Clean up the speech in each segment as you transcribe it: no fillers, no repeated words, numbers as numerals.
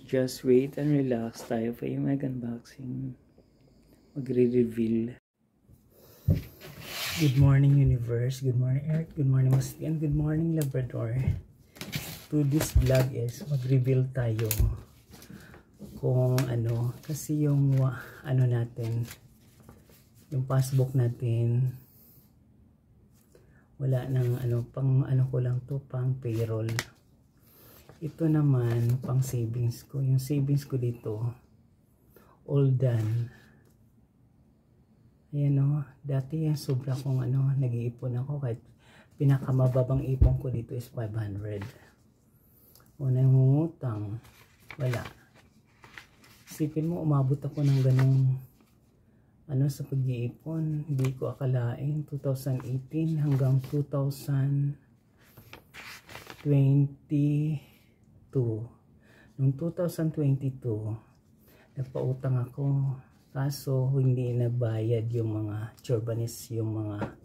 Just wait and relax tayo pa yung mag-unboxing. Magre-reveal. Good morning universe, good morning earth, good morning Masti, and good morning Labrador. To this vlog is mag-reveal tayo kung ano, kasi yung ano natin, yung passbook natin wala nang ano, pang ano ko lang to, pang payroll. Ito naman pang savings ko. Yung savings ko dito all done. Ayan o, dati yan sobra kong ano, nag-iipon ako kahit pinakamababang ipon ko dito is 500. O nangungutang, wala. Isipin mo, umabot ako ng ganong ano sa pag-iipon. Hindi ko akalain 2018 hanggang 2022. Noong 2022 nagpautang ako, kaso hindi nagbayad yung mga chorbanis, yung mga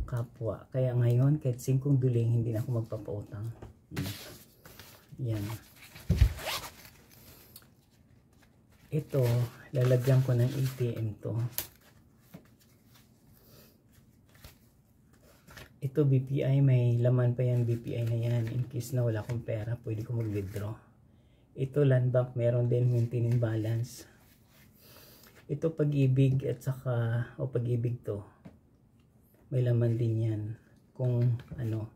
kapwa. Kaya ngayon kahit 5 duling hindi na ako magpapautang. Yan. Ito, lalagyan ko ng ATM to. Ito BPI, may laman pa yan BPI na yan. In case na wala akong pera, pwede ko mag-withdraw. Ito Land Bank, meron din maintaining balance. Ito Pag-ibig at saka, Pag-ibig to. May laman din yan. Kung ano,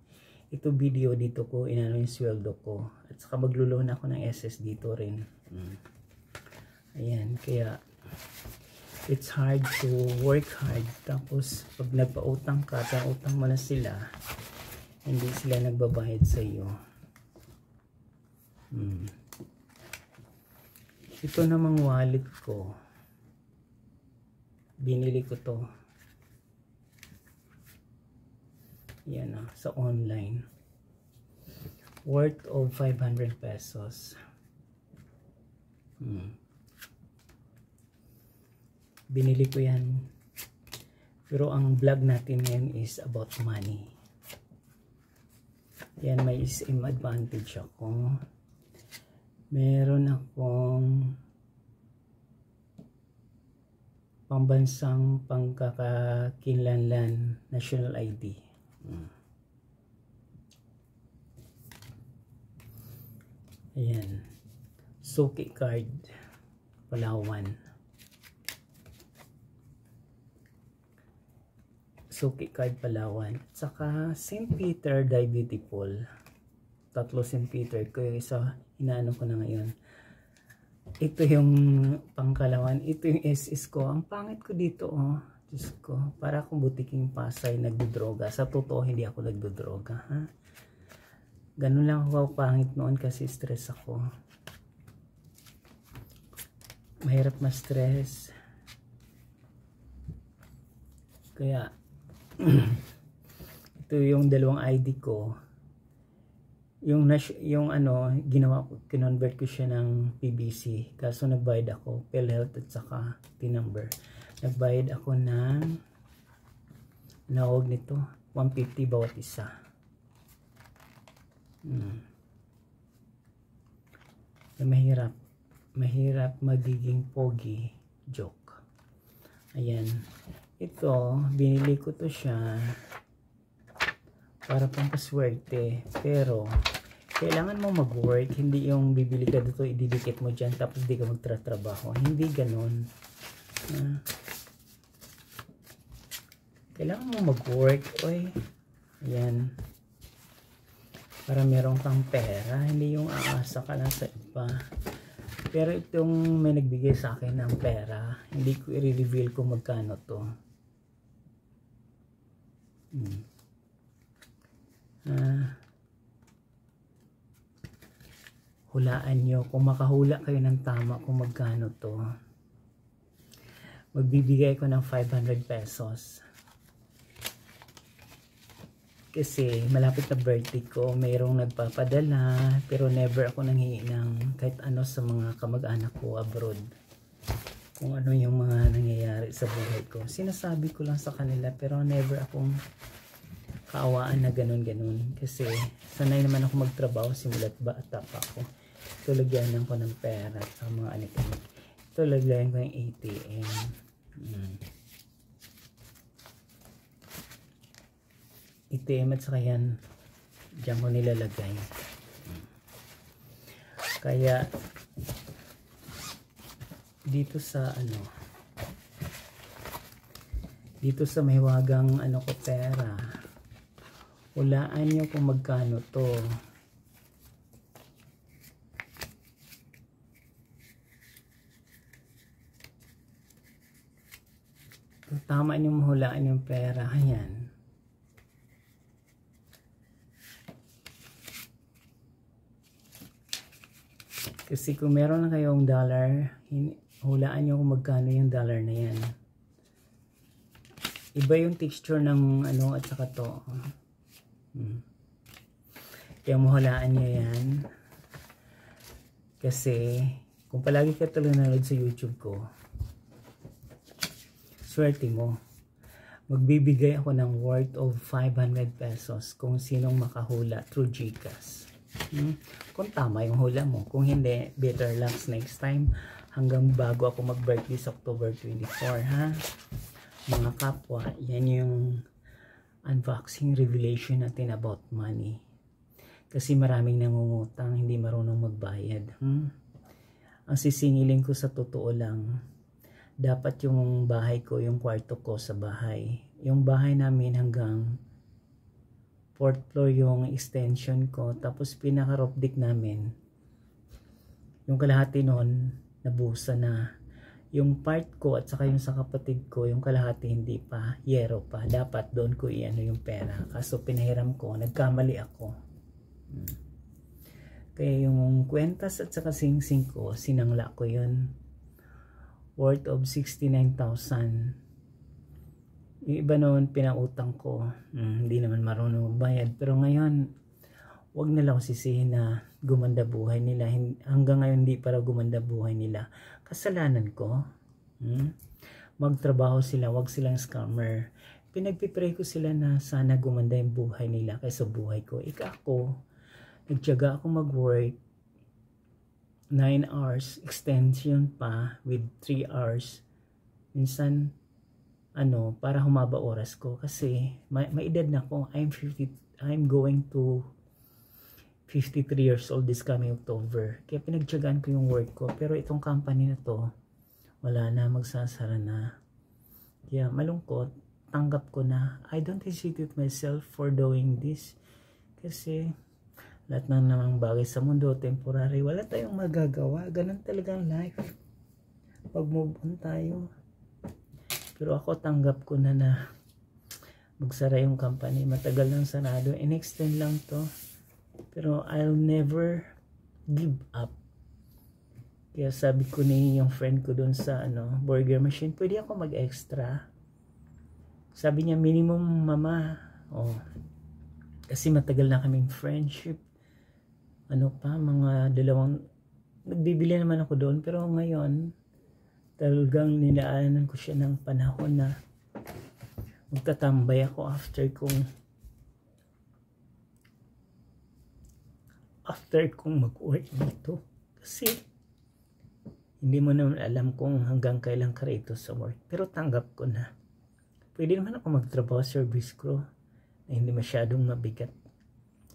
ito video dito ko, inano yung sweldo ko. At saka magluloan ako ng SS dito rin. Ayan, kaya it's hard to work hard. Tapos pag nagpautang ka, utang mo na sila, hindi sila nagbabayad sa iyo. Ito namang wallet ko, binili ko to, yan sa online, worth of 500 pesos. Binili ko yan, pero ang vlog natin ngayon is about money. Yan, may SM advantage ako. Meron akong pambansang pangkakakilanlan national ID. Ayan, Suki card Palawan. Suki card Palawan. At saka St. Peter Die Beautiful. 3 St. Peter ko, yung isa inaano ko na ngayon. Ito yung pangkalawan. Ito yung SS ko. Ang pangit ko dito, oh. Diyos ko, para akong butiking Pasay nagdodroga. Sa totoo hindi ako nagdodroga, ha? Ganun lang ako pangit noon kasi stress ako. Mahirap ma-stress. Kaya ito yung dalawang ID ko. Yung ano, ginawa ko, kinonvert ko siya ng PBC. Kaso nagbayad ako, PhilHealth at saka T-number. Nagbayad ako ng, nawag nito, 150 bawat isa. Mahirap magiging pogi joke. Ayan. Ito, binili ko to siya para pampaswerte, pero kailangan mo mag-work, hindi yung bibili ka dito, ididikit mo dyan tapos di ka magtratrabaho. Hindi ganun. Kailangan mo mag-work, oy. Ayan, para meron kang pera, hindi yung aasa ka lang sa iba. Pero itong may nagbigay sa akin ng pera, hindi ko i-reveal kung magkano to. Hulaan nyo, kung makahula kayo ng tama kung magkano to. Magbibigay ko ng 500 pesos. Kasi malapit na birthday ko, mayroong nagpapadala, pero never ako nanghihingi ng kahit ano sa mga kamag-anak ko abroad. Kung ano yung mga nangyayari sa buhay ko. Sinasabi ko lang sa kanila, pero never akong kaawaan na ganun-ganun. Kasi sanay naman ako magtrabaho simulat bata pa ako. Ito lagyan ko ng pera sa mga anik-anik. Ito lagyan ko yung ATM. ATM at saka yan, diyan ko nilalagay. Kaya dito sa dito sa may wagang ko pera, hulaan nyo kung magkano to. Tama nyo mahulaan yung pera. Ayan. Kasi kung meron na kayong dollar, hulaan nyo kung magkano yung dollar na yan. Iba yung texture ng at saka to. Kaya mahulaan nyo yan. Kasi kung palagi ka tuloy nanood sa YouTube ko, swerte mo. Magbibigay ako ng worth of 500 pesos kung sinong makahula through GCash. Kung tama yung hula mo. Kung hindi, better luck next time. Hanggang bago ako mag-birthday sa October 24, ha? Mga kapwa, yan yung unboxing revelation natin about money. Kasi maraming nangungutang, hindi marunong magbayad. Ang sisingilin ko sa totoo lang, dapat yung bahay ko, yung kwarto ko sa bahay. Yung bahay namin hanggang 4th floor yung extension ko. Tapos pinaka-roof deck namin, yung kalahati nun, nabusa na. Yung part ko at saka yung sa kapatid ko, yung kalahati hindi pa, yero pa. Dapat doon ko yung pera. Kaso pinahiram ko, nagkamali ako. Kaya yung kwentas at saka sing-sing ko, sinangla ko yun. Worth of 69,000. Yung iba noon pinautang ko, hindi naman marunong magbayad. Pero ngayon, wag na lang sisihin na gumanda buhay nila. Hanggang ngayon hindi para gumanda buhay nila. Kasalanan ko. Magtrabaho sila, wag silang scammer. Pinagpipray ko sila na sana gumanda yung buhay nila kaysa buhay ko. Ako, nagtiyaga ako mag-work 9 hours, extension pa with 3 hours. Minsan, para humaba oras ko kasi may edad na ako. I'm going to 53 years old this coming October. Kaya pinagtiyagaan ko yung work ko. Pero itong company na to, wala na, magsasara na. Kaya malungkot, tanggap ko na. I don't hesitate myself for doing this. Kasi lahat ng namang bagay sa mundo, temporary. Wala tayong magagawa. Ganun talagang life. Pag-move on tayo. Pero ako tanggap ko na magsara yung company. Matagal nang sarado. In-extend lang to. Pero I'll never give up. Kaya sabi ko ni yung friend ko dun sa burger machine, pwede ako mag-extra. Sabi niya, minimum mama. Kasi matagal na kaming friendship. Mga nagbibili naman ako doon. Pero ngayon, talagang nilaanan ko siya ng panahon na magtatambay ako after kong mag-work dito. Kasi hindi mo naman alam kung hanggang kailan ka rito sa work. Pero tanggap ko na. Pwede naman ako magtrabaho service crew na hindi masyadong mabigat.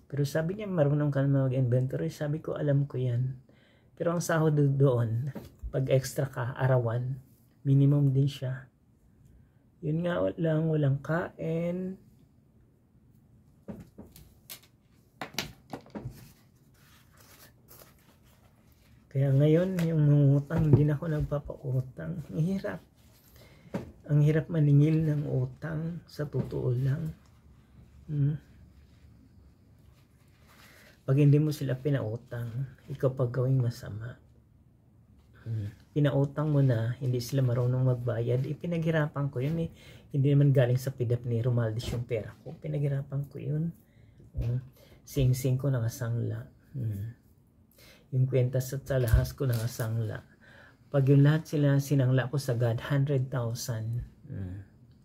Pero sabi niya marunong ka na mag-inventory. Sabi ko alam ko yan. Pero ang sahod doon, pag extra ka, arawan, minimum din siya. Yun nga lang, walang kain. Kaya ngayon, yung mangutang, hindi na ako nagpapautang. Ang hirap. Ang hirap maningil ng utang, sa totoo lang. Pag hindi mo sila pinautang, ikaw pag gawing masama. Pinautang mo na, hindi sila marunong magbayad, ipinaghirapan ko yun eh. Hindi naman galing sa pidap ni Romaldis yung pera ko. Pinaghirapan ko yun. Sing-sing ko nakasangla. Yung kwentas at salahas ko nakasangla. Pag yung lahat sila sinangla ko sa God, 100,000.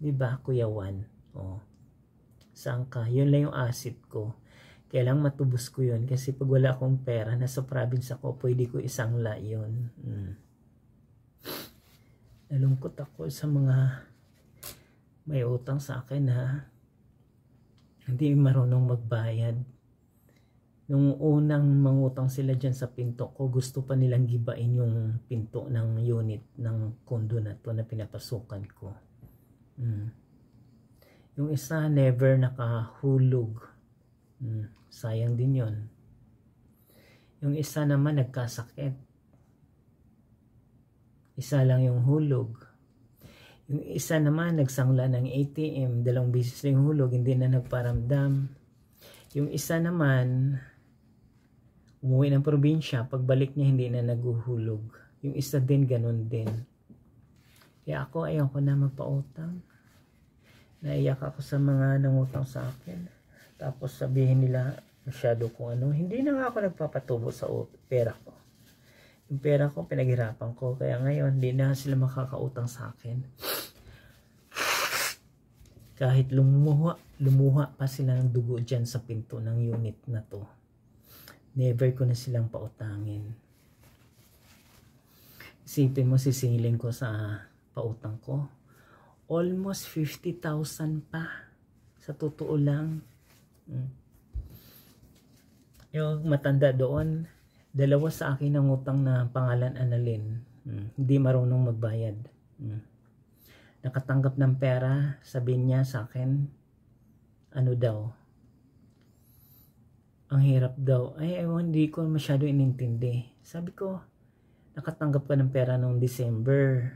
Diba, Kuya Juan? Saan ka? Yun lang yung asset ko. Kailang matubos ko yun. Kasi pag wala akong pera, nasa province ako, pwede ko isangla yun. Nalungkot ako sa mga may utang sa akin na hindi marunong magbayad. Nung unang mangutang sila dyan sa pinto ko, gusto pa nilang gibain yung pinto ng unit ng kondo na to na pinapasukan ko. Yung isa never nakahulog. Sayang din yon. Yung isa naman nagkasakit. Isa lang yung hulog. Yung isa naman nagsangla ng ATM, 2 beses yung hulog, hindi na nagparamdam. Yung isa naman umuwi ng probinsya, pagbalik niya hindi na naguhulog. Yung isa din ganun din. Kaya ako ayoko na magpautang. Naiyak ako sa mga nangutang sa akin. Tapos sabihin nila masyado kung ano. Hindi na nga ako nagpapatubo sa pera ko. Yung pera ko pinaghirapan ko. Kaya ngayon hindi na sila makakautang sa akin. Kahit lumuha pa sila ng dugo dyan sa pinto ng unit na to. Never ko na silang pautangin. Isipin mo, sisingilin ko sa pautang ko. Almost 50,000 pa. Sa totoo lang. Yung matanda doon, 2 sa akin ang utang na pangalan Annalyn. Hindi marunong magbayad. Nakatanggap ng pera, sabihin niya sa akin, ano daw, ang hirap daw. Ay, hindi ko masyado inintindi. Sabi ko, nakatanggap ka ng pera noong December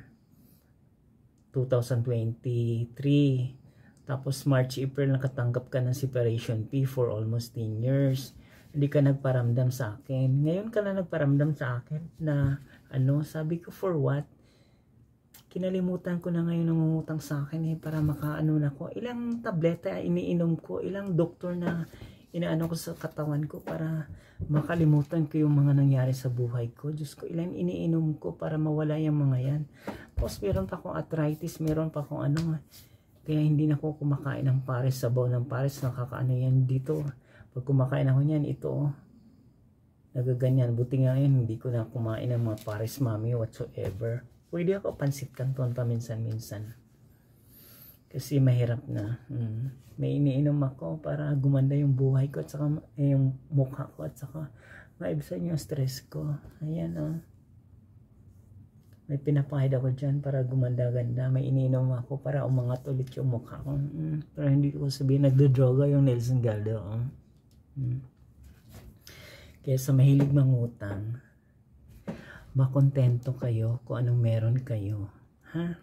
2023. Tapos March, April, nakatanggap ka ng separation fee for almost 10 years. Hindi ka nagparamdam sa akin. Ngayon ka na nagparamdam sa akin na ano, sabi ko, for what? Kinalimutan ko na ngayon ng umutang sa akin para makaano na ko. Ilang tableta iniinom ko, ilang doktor na inaano ko sa katawan ko para makalimutan ko yung mga nangyari sa buhay ko. Diyos ko, ilang iniinom ko para mawala yung mga yan. Tapos meron pa akong arthritis, meron pa akong ano. Kaya hindi na ako kumakain ng pares, sabaw ng pares, nakakaano yan dito. Pag kumakain ako niyan, ito nagaganyan. Buti nga yun, hindi ko na kumain ng mga pares, mami, whatsoever. Pwede ako pansit canton paminsan-minsan. Kasi mahirap na. May iniinom ako para gumanda yung buhay ko at saka yung mukha ko at saka maibsan yung stress ko. Ayan May pinapahid ako dyan para gumanda-ganda. May iniinom ako para umangat ulit yung mukha ko. Pero hindi ko sabihin nagdodroga yung Nelson Galdo. Kaya sa mahilig mangutang, makontento kayo kung anong meron kayo. Ha?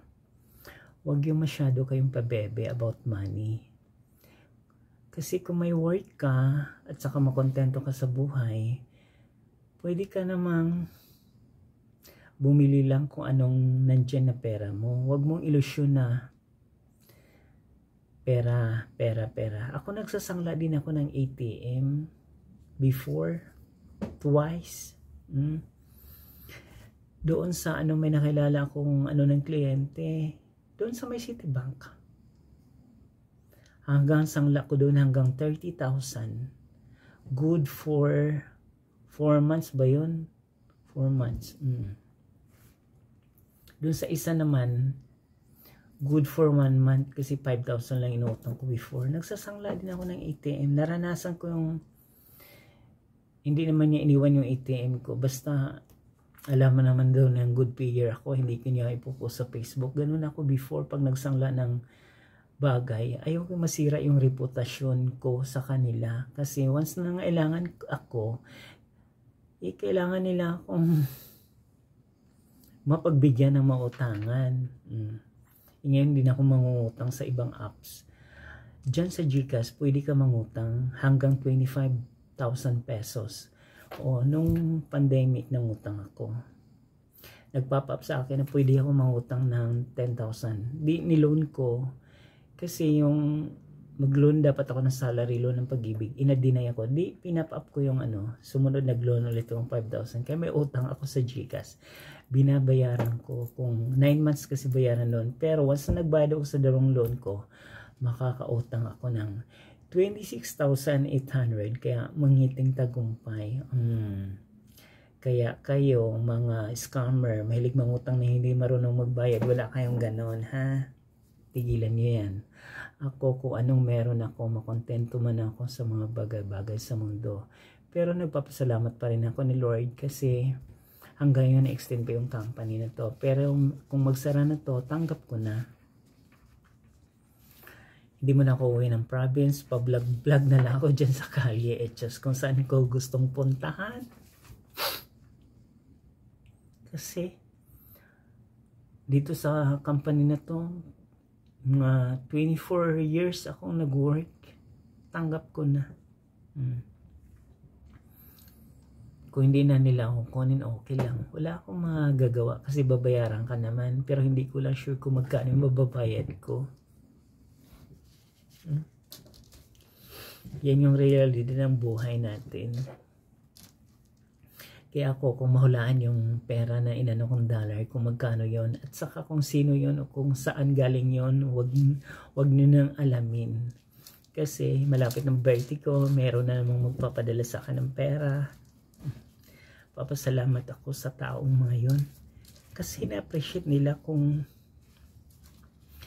Huwag yung masyado kayong pabebe about money. Kasi kung may work ka at saka makontento ka sa buhay, pwede ka namang bumili lang kung anong nandyan na pera mo. Huwag mong ilusyon na pera. Ako nagsasangla din ako ng ATM before, twice. Doon sa may nakilala akong ng kliyente, doon sa may Citibank. Hanggang sangla ko doon hanggang 30,000. Good for 4 months ba yun? 4 months. Doon sa isa naman, good for 1 month kasi 5,000 lang inutang ko before. Nagsasangla din ako ng ATM. Naranasan ko yung, hindi naman niya iniwan yung ATM ko. Basta, alam mo naman daw na good payer ako. Hindi ko niya ipopost sa Facebook. Ganun ako before pag nagsangla ng bagay. Ayaw ko masira yung reputasyon ko sa kanila. Kasi once na nangailangan ako, kailangan nila akong mapagbigyan ng mautangan. Ngayon din ako mangungutang sa ibang apps. Diyan sa GCash, pwede ka mangutang hanggang 25,000 pesos. Nung pandemic, nangutang ako. Nagpop-up sa akin na pwede ako mangutang ng 10,000. Niloan ko kasi yung mag-loan dapat ako ng salary loan ng Pag-ibig. Ina-deny ako. Pinap-up ko yung sumunod nag-loan ulit yung 5,000. Kaya may utang ako sa GCash. Binabayaran ko kung 9 months kasi bayaran loan. Pero once na nagbayad ako sa darong loan ko, makakautang ako ng 26,800, kaya mangiting tagumpay. Kaya kayo mga scammer, mahilig mangutang na hindi marunong magbayad, wala kayong ganon, ha? Tigilan nyo yan. Ako, kung anong meron ako, makontento man ako sa mga bagay-bagay sa mundo. Pero nagpapasalamat pa rin ako ni Lord kasi hanggang yun na-extend pa yung company na to. Pero kung magsara na to, tanggap ko na. Hindi mo na ako uwi ng province, pa-vlog-vlog na lang ako dyan sa kalye Etchos kung saan ko gustong puntahan. Kasi dito sa company na to, mga 24 years akong nag-work. Tanggap ko na. Kung hindi na nila ako kunin, okay lang. Wala akong magagawa kasi babayaran ka naman. Pero hindi ko lang sure kung magkano yung mababayad ko. Yan yung reality ng buhay natin. Kaya ako, kung mahulaan yung pera na inano kong dollar, kung magkano yon, at saka kung sino yon o kung saan galing yon, wag nyo nang alamin. Kasi malapit ng birthday ko, meron na namang magpapadala sa akin ng pera. Papasalamat ako sa taong mga yon. Kasi na-appreciate nila kung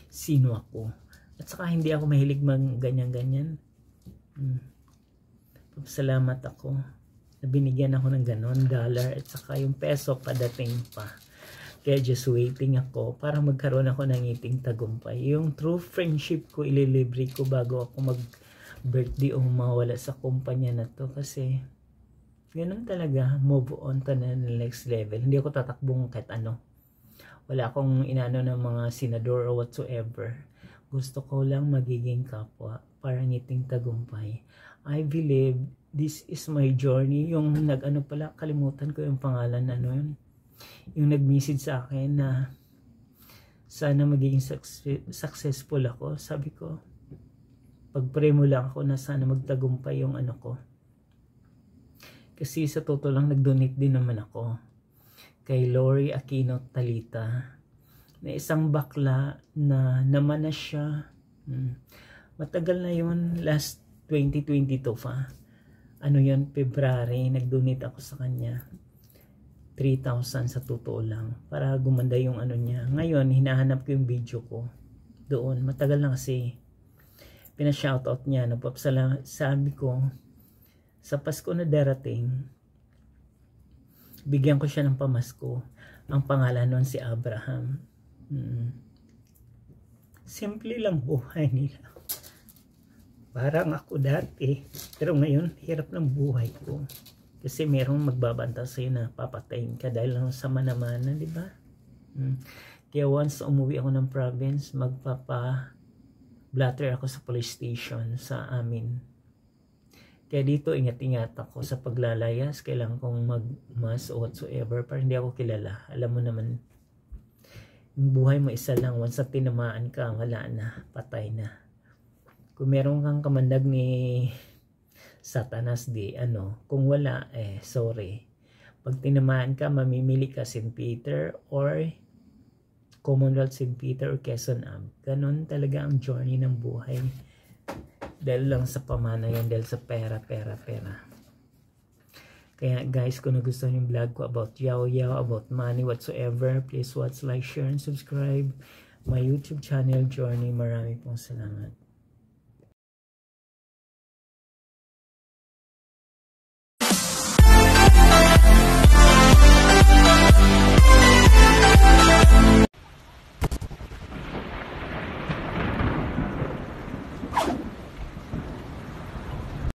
sino ako. At saka hindi ako mahilig ganyan-ganyan. Papasalamat ako na binigyan ako ng ganon dollar at saka yung peso padating pa. Kaya just waiting ako para magkaroon ako ng ngiting tagumpay. Yung true friendship ko ililibre ko bago ako mag-birthday o mawala sa kumpanya na to. Kasi ganun talaga, move on to na next level. Hindi ako tatakbong kahit ano. Wala akong inano ng mga senador or whatsoever. Gusto ko lang magiging kapwa para ngiting tagumpay. I believe this is my journey. Yung nag-ano pala, kalimutan ko yung pangalan, ano yun. Yung nag-message sa akin na sana magiging successful ako. Sabi ko, pag-pray mo lang ako na sana magtagumpay yung ano ko. Kasi sa totoo lang, nag-donate din naman ako kay Lori Aquino Talita. Na isang bakla na naman na siya. Matagal na yun, last 2022 pa. Ano yun, February, nag-donate ako sa kanya. 3,000 sa totoo lang. Para gumanda yung ano niya. Ngayon, hinahanap ko yung video ko. Doon, matagal na kasi. Pina-shoutout niya. Sabi ko, sa Pasko na darating, bigyan ko siya ng pamasko. Ang pangalan nun si Abraham. Simple lang buhay nila. Parang ako dati. Pero ngayon, hirap ng buhay ko. Kasi merong magbabanta sa'yo na papatayin ka dahil lang sa manamana, di ba? Kaya once umuwi ako ng province, magpapa-blatter ako sa police station sa amin. Kaya dito, ingat-ingat ako sa paglalayas. Kailangan kong mag-mask o whatsoever para hindi ako kilala. Alam mo naman, yung buhay mo isa lang. Once na tinamaan ka, wala na. Patay na. Kung meron kang kamandag ni Satanas, kung wala, sorry. Pag tinamaan ka, mamimili ka St. Peter or Commonwealth St. Peter or Quezon Ave. Ganon talaga ang journey ng buhay. Dahil lang sa pamana yan, dahil sa pera. Kaya guys, kung nagustuhan yung vlog ko about yaw-yaw, about money, whatsoever, please watch, like, share, and subscribe my YouTube channel, Journey. Marami pong salamat.